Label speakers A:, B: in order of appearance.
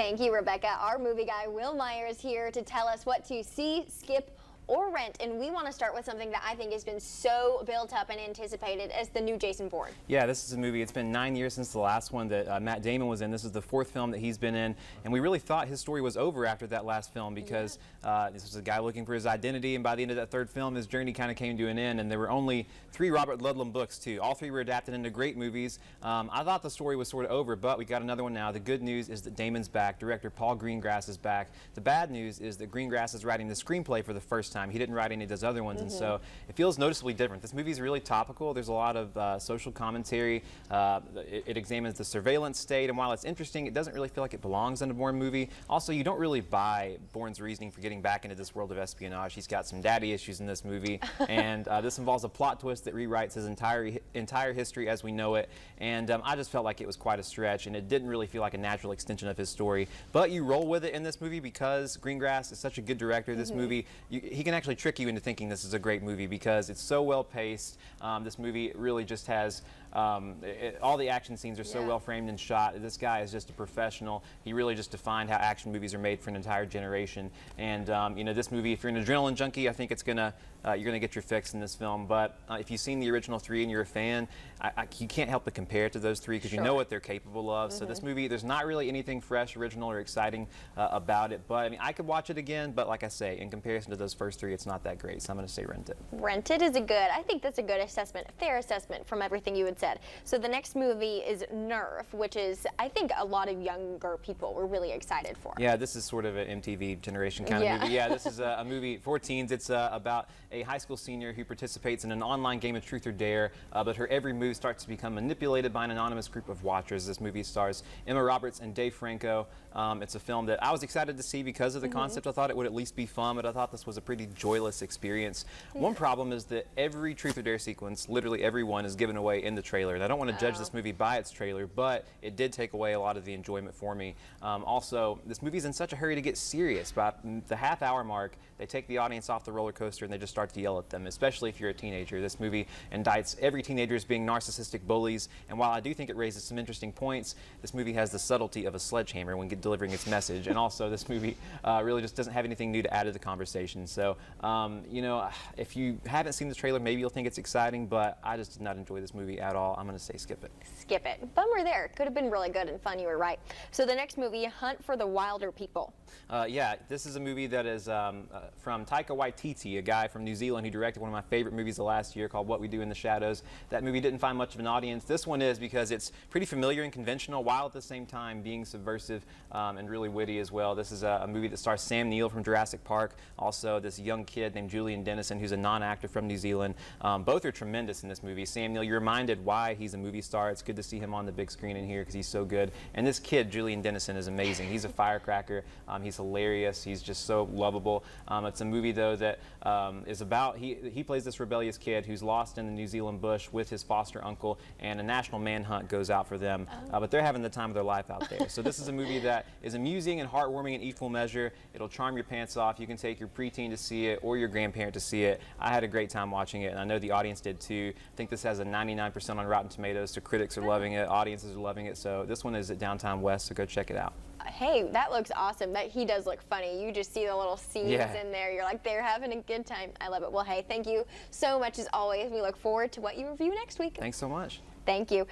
A: Thank you, Rebecca. Our movie guy, Will Meyer, is here to tell us what to see, skip, or rent, and we want to start with something that I think has been so built up and anticipated as the new Jason Bourne.
B: Yeah, this is a movie. It's been 9 years since the last one that Matt Damon was in. This is the 4th film that he's been in, and we really thought his story was over after that last film because this was a guy looking for his identity, and by the end of that 3rd film, his journey kind of came to an end, and there were only 3 Robert Ludlum books, too. All 3 were adapted into great movies. I thought the story was sort of over, but we got another one now. The good news is that Damon's back. Director Paul Greengrass is back. The bad news is that Greengrass is writing the screenplay for the first time. He didn't write any of those other ones, and so it feels noticeably different. This movie is really topical. There's a lot of social commentary. It examines the surveillance state, and while it's interesting, it doesn't really feel like it belongs in a Bourne movie. Also, you don't really buy Bourne's reasoning for getting back into this world of espionage. He's got some daddy issues in this movie, and this involves a plot twist that rewrites his entire history as we know it, and I just felt like it was quite a stretch, and it didn't really feel like a natural extension of his story. But you roll with it in this movie because Greengrass is such a good director. This movie, he can actually trick you into thinking this is a great movie because it's so well paced. This movie really just has all the action scenes are so well framed and shot. This guy is just a professional. He really just defined how action movies are made for an entire generation. And you know, this movie, if you're an adrenaline junkie, I think it's gonna you're gonna get your fix in this film. But if you've seen the original 3 and you're a fan, you can't help but compare it to those 3 because you know what they're capable of. So this movie, there's not really anything fresh, original, or exciting about it. But I mean, I could watch it again. But like I say, in comparison to those first 3, it's not that great. So I'm gonna say rent it.
A: Rent it is a good. I think that's a good assessment, a fair assessment from everything you had said. So the next movie is Nerve, which is, I think, a lot of younger people were really excited for.
B: Yeah, this is sort of an MTV generation kind of movie. Yeah, this is a movie for teens. It's about a high school senior who participates in an online game of truth or dare, but her every move starts to become manipulated by an anonymous group of watchers. This movie stars Emma Roberts and Dave Franco. It's a film that I was excited to see because of the concept. I thought it would at least be fun, but I thought this was a pretty joyless experience. One problem is that every truth or dare sequence, literally every one, is given away in the trailer. And I don't want to judge this movie by its trailer, but it did take away a lot of the enjoyment for me. Also, this movie's in such a hurry to get serious. By the half-hour mark, they take the audience off the roller coaster and they just start to yell at them, especially if you're a teenager. This movie indicts every teenager as being narcissistic bullies, and while I do think it raises some interesting points, this movie has the subtlety of a sledgehammer when delivering its message, and also this movie really just doesn't have anything new to add to the conversation. So, you know, if you haven't seen the trailer, maybe you'll think it's exciting, but I just did not enjoy this movie at all. I'm going to say skip it.
A: Skip it. Bummer there. Could have been really good and fun. You were right. So the next movie, Hunt for the Wilderpeople.
B: Yeah, this is a movie that is from Taika Waititi, a guy from New Zealand who directed one of my favorite movies of last year called What We Do in the Shadows. That movie didn't find much of an audience. This one is because it's pretty familiar and conventional while at the same time being subversive and really witty as well. This is a movie that stars Sam Neill from Jurassic Park, also this young kid named Julian Dennison who's a non-actor from New Zealand. Both are tremendous in this movie. Sam Neill, you're reminded why he's a movie star. It's good to see him on the big screen in here because he's so good. And this kid, Julian Dennison, is amazing. He's a firecracker. He's hilarious. He's just so lovable. It's a movie, though, that is about, he plays this rebellious kid who's lost in the New Zealand bush with his foster uncle, and a national manhunt goes out for them. But they're having the time of their life out there. So this is a movie that is amusing and heartwarming in equal measure. It'll charm your pants off. You can take your preteen to see it or your grandparent to see it. I had a great time watching it, and I know the audience did too. I think this has a 99% on Rotten Tomatoes, so critics are loving it, audiences are loving it. So this one is at Downtown West, so go check it out.
A: Hey, that looks awesome. He does look funny. You just see the little scenes in there. You're like, they're having a good time. I love it. Well, hey, thank you so much as always. We look forward to what you review next week.
B: Thanks so much.
A: Thank you.